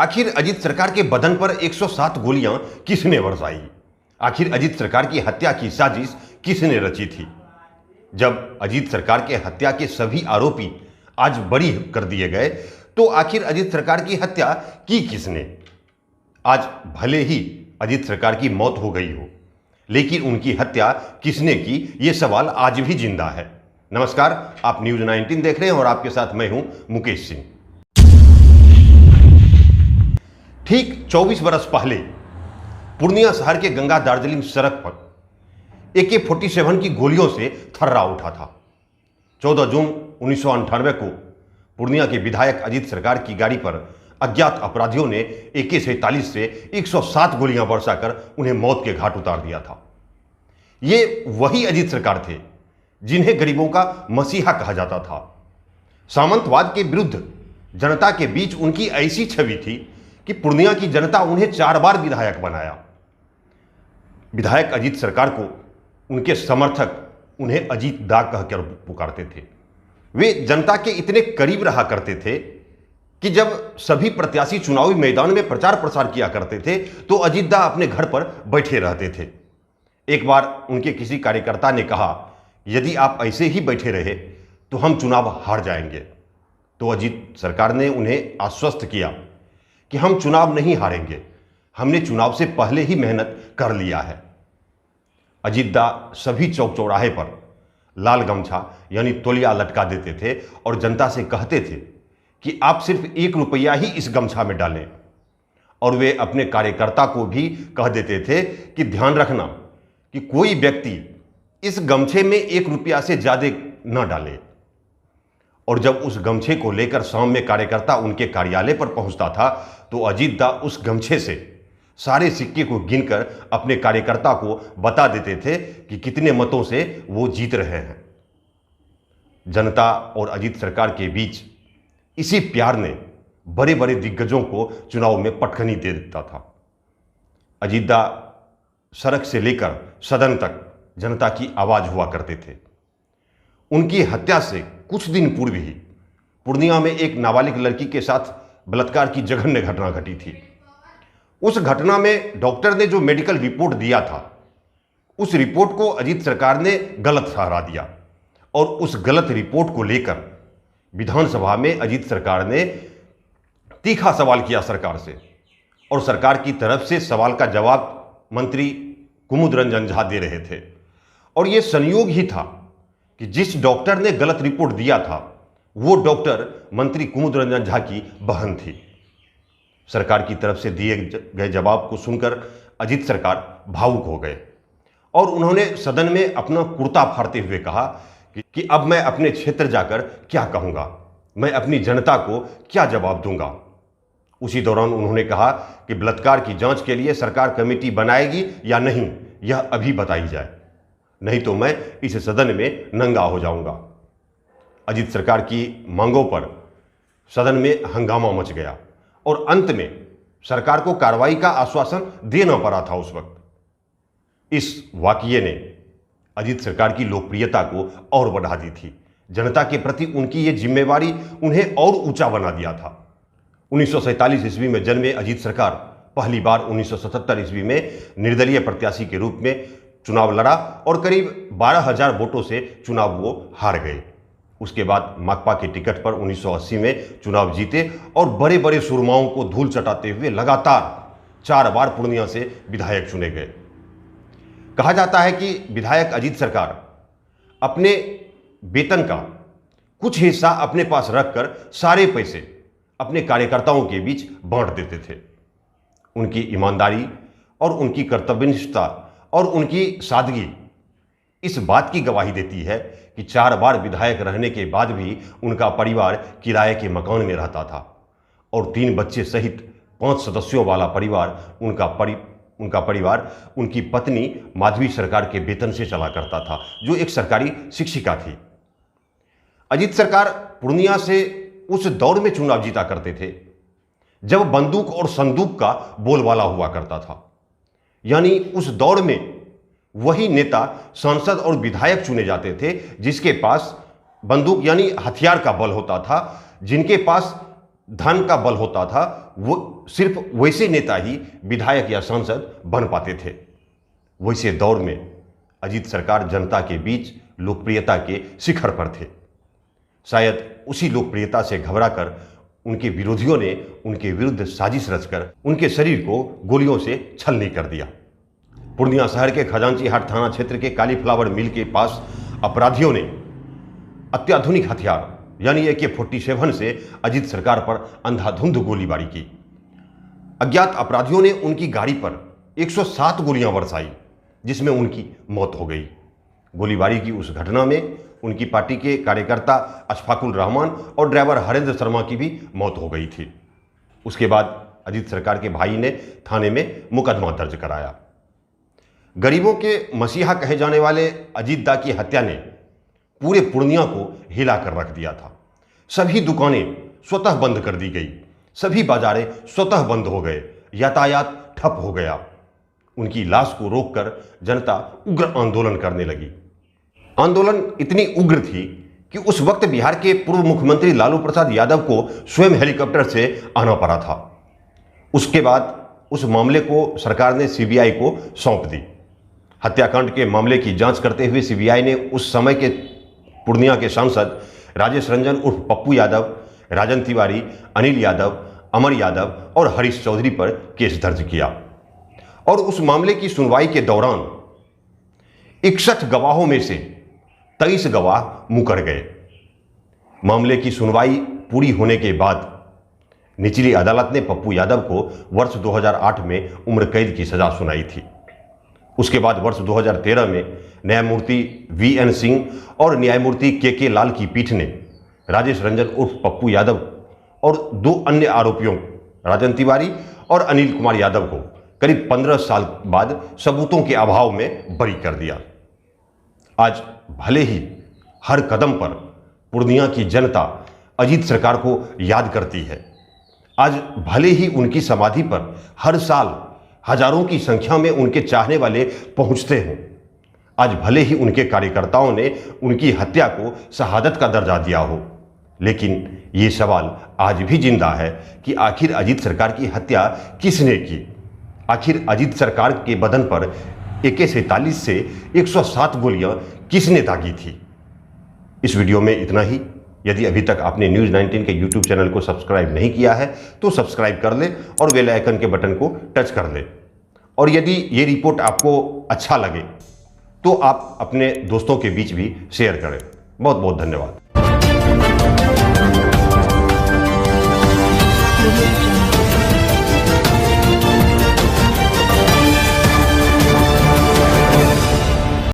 आखिर अजीत सरकार के बदन पर 107 गोलियां किसने बरसाई? आखिर अजीत सरकार की हत्या की साजिश किसने रची थी? जब अजीत सरकार के हत्या के सभी आरोपी आज बरी कर दिए गए, तो आखिर अजीत सरकार की हत्या की किसने? आज भले ही अजीत सरकार की मौत हो गई हो, लेकिन उनकी हत्या किसने की, यह सवाल आज भी जिंदा है। नमस्कार, आप न्यूज़ 19 देख रहे हैं और आपके साथ मैं हूं मुकेश सिंह। ठीक 24 बरस पहले पूर्णिया शहर के गंगा दार्जिलिंग सड़क पर AK-47 की गोलियों से थर्रा उठा था। 14 जून 1998 को पूर्णिया के विधायक अजीत सरकार की गाड़ी पर अज्ञात अपराधियों ने AK-47 से 107 गोलियां बरसाकर उन्हें मौत के घाट उतार दिया था। ये वही अजीत सरकार थे जिन्हें गरीबों का मसीहा कहा जाता था। सामंतवाद के विरुद्ध जनता के बीच उनकी ऐसी छवि थी कि पूर्णिया की जनता उन्हें 4 बार विधायक बनाया। विधायक अजीत सरकार को उनके समर्थक उन्हें अजीत दा कहकर पुकारते थे। वे जनता के इतने करीब रहा करते थे कि जब सभी प्रत्याशी चुनावी मैदान में प्रचार प्रसार किया करते थे तो अजीत दा अपने घर पर बैठे रहते थे। एक बार उनके किसी कार्यकर्ता ने कहा, यदि आप ऐसे ही बैठे रहे तो हम चुनाव हार जाएंगे। तो अजीत सरकार ने उन्हें आश्वस्त किया कि हम चुनाव नहीं हारेंगे, हमने चुनाव से पहले ही मेहनत कर लिया है। अजीत दा सभी चौक चौराहे पर लाल गमछा यानी तौलिया लटका देते थे और जनता से कहते थे कि आप सिर्फ 1 रुपया ही इस गमछा में डालें। और वे अपने कार्यकर्ता को भी कह देते थे कि ध्यान रखना कि कोई व्यक्ति इस गमछे में 1 रुपया से ज्यादा न डाले। और जब उस गमछे को लेकर शाम में कार्यकर्ता उनके कार्यालय पर पहुंचता था तो अजीत दा उस गमछे से सारे सिक्के को गिनकर अपने कार्यकर्ता को बता देते थे कि कितने मतों से वो जीत रहे हैं। जनता और अजीत सरकार के बीच इसी प्यार ने बड़े बड़े दिग्गजों को चुनाव में पटखनी दे देता था। अजीत दा सड़क से लेकर सदन तक जनता की आवाज हुआ करते थे। उनकी हत्या से कुछ दिन पूर्व ही पूर्णिया में एक नाबालिग लड़की के साथ बलात्कार की जघन्य घटना घटी थी। उस घटना में डॉक्टर ने जो मेडिकल रिपोर्ट दिया था, उस रिपोर्ट को अजीत सरकार ने गलत ठहरा दिया और उस गलत रिपोर्ट को लेकर विधानसभा में अजीत सरकार ने तीखा सवाल किया सरकार से। और सरकार की तरफ से सवाल का जवाब मंत्री कुमुद रंजन झा दे रहे थे। और यह संयोग ही था कि जिस डॉक्टर ने गलत रिपोर्ट दिया था वो डॉक्टर मंत्री कुमुद रंजन झा की बहन थी। सरकार की तरफ से दिए गए जवाब को सुनकर अजीत सरकार भावुक हो गए और उन्होंने सदन में अपना कुर्ता फाड़ते हुए कहा कि अब मैं अपने क्षेत्र जाकर क्या कहूंगा, मैं अपनी जनता को क्या जवाब दूंगा। उसी दौरान उन्होंने कहा कि बलात्कार की जांच के लिए सरकार कमेटी बनाएगी या नहीं, यह अभी बताई जाए, नहीं तो मैं इस सदन में नंगा हो जाऊंगा। अजीत सरकार की मांगों पर सदन में हंगामा मच गया और अंत में सरकार को कार्रवाई का आश्वासन देना पड़ा था उस वक्त। इस वाकये ने अजीत सरकार की लोकप्रियता को और बढ़ा दी थी। जनता के प्रति उनकी ये जिम्मेवारी उन्हें और ऊंचा बना दिया था। 1947 ईस्वी में जन्मे अजीत सरकार पहली बार 1977 ईस्वी में निर्दलीय प्रत्याशी के रूप में चुनाव लड़ा और करीब 12,000 वोटों से चुनाव वो हार गए। उसके बाद माकपा के टिकट पर 1980 में चुनाव जीते और बड़े बड़े सुरमाओं को धूल चटाते हुए लगातार 4 बार पूर्णिया से विधायक चुने गए। कहा जाता है कि विधायक अजीत सरकार अपने वेतन का कुछ हिस्सा अपने पास रखकर सारे पैसे अपने कार्यकर्ताओं के बीच बांट देते थे। उनकी ईमानदारी और उनकी कर्तव्यनिष्ठता और उनकी सादगी इस बात की गवाही देती है कि 4 बार विधायक रहने के बाद भी उनका परिवार किराए के मकान में रहता था और 3 बच्चे सहित 5 सदस्यों वाला परिवार उनका परिवार उनकी पत्नी माधवी सरकार के वेतन से चला करता था, जो एक सरकारी शिक्षिका थी। अजीत सरकार पूर्णिया से उस दौर में चुनाव जीता करते थे जब बंदूक और संदूक का बोलबाला हुआ करता था। यानी उस दौर में वही नेता सांसद और विधायक चुने जाते थे जिसके पास बंदूक यानी हथियार का बल होता था, जिनके पास धन का बल होता था, वो सिर्फ वैसे नेता ही विधायक या सांसद बन पाते थे। वैसे दौर में अजीत सरकार जनता के बीच लोकप्रियता के शिखर पर थे। शायद उसी लोकप्रियता से घबराकर उनके विरोधियों ने उनके विरुद्ध साजिश रचकर उनके शरीर को गोलियों से छलनी कर दिया। पूर्णिया शहर के खजांची हाट थाना क्षेत्र के कालीफ्लावर मिल के पास अपराधियों ने अत्याधुनिक हथियार यानी AK-47 से अजीत सरकार पर अंधाधुंध गोलीबारी की। अज्ञात अपराधियों ने उनकी गाड़ी पर 107 गोलियां बरसाई, जिसमें उनकी मौत हो गई। गोलीबारी की उस घटना में उनकी पार्टी के कार्यकर्ता अशफाकुल रहमान और ड्राइवर हरेंद्र शर्मा की भी मौत हो गई थी। उसके बाद अजीत सरकार के भाई ने थाने में मुकदमा दर्ज कराया। गरीबों के मसीहा कहे जाने वाले अजीत दा की हत्या ने पूरे पूर्णिया को हिलाकर रख दिया था। सभी दुकानें स्वतः बंद कर दी गई, सभी बाजारें स्वतः बंद हो गए, यातायात ठप हो गया। उनकी लाश को रोककर जनता उग्र आंदोलन करने लगी। आंदोलन इतनी उग्र थी कि उस वक्त बिहार के पूर्व मुख्यमंत्री लालू प्रसाद यादव को स्वयं हेलीकॉप्टर से आना पड़ा था। उसके बाद उस मामले को सरकार ने CBI को सौंप दी। हत्याकांड के मामले की जांच करते हुए CBI ने उस समय के पूर्णिया के सांसद राजेश रंजन उर्फ पप्पू यादव, राजन तिवारी, अनिल यादव, अमर यादव और हरीश चौधरी पर केस दर्ज किया। और उस मामले की सुनवाई के दौरान 61 गवाहों में से 23 गवाह मुकर गए। मामले की सुनवाई पूरी होने के बाद निचली अदालत ने पप्पू यादव को वर्ष 2008 में उम्र कैद की सजा सुनाई थी। उसके बाद वर्ष 2013 में न्यायमूर्ति VN सिंह और न्यायमूर्ति KK लाल की पीठ ने राजेश रंजन उर्फ पप्पू यादव और 2 अन्य आरोपियों राजन तिवारी और अनिल कुमार यादव को करीब 15 साल बाद सबूतों के अभाव में बरी कर दिया। आज भले ही हर कदम पर पूर्णिया की जनता अजीत सरकार को याद करती है, आज भले ही उनकी समाधि पर हर साल हजारों की संख्या में उनके चाहने वाले पहुंचते हों, आज भले ही उनके कार्यकर्ताओं ने उनकी हत्या को शहादत का दर्जा दिया हो, लेकिन ये सवाल आज भी जिंदा है कि आखिर अजीत सरकार की हत्या किसने की। आखिर अजीत सरकार के बदन पर AK-47 से 107 गोलियां किसने दागी थी। इस वीडियो में इतना ही। यदि अभी तक आपने न्यूज़ 19 के YouTube चैनल को सब्सक्राइब नहीं किया है तो सब्सक्राइब कर ले और बेल आइकन के बटन को टच कर ले। और यदि ये रिपोर्ट आपको अच्छा लगे तो आप अपने दोस्तों के बीच भी शेयर करें। बहुत बहुत धन्यवाद।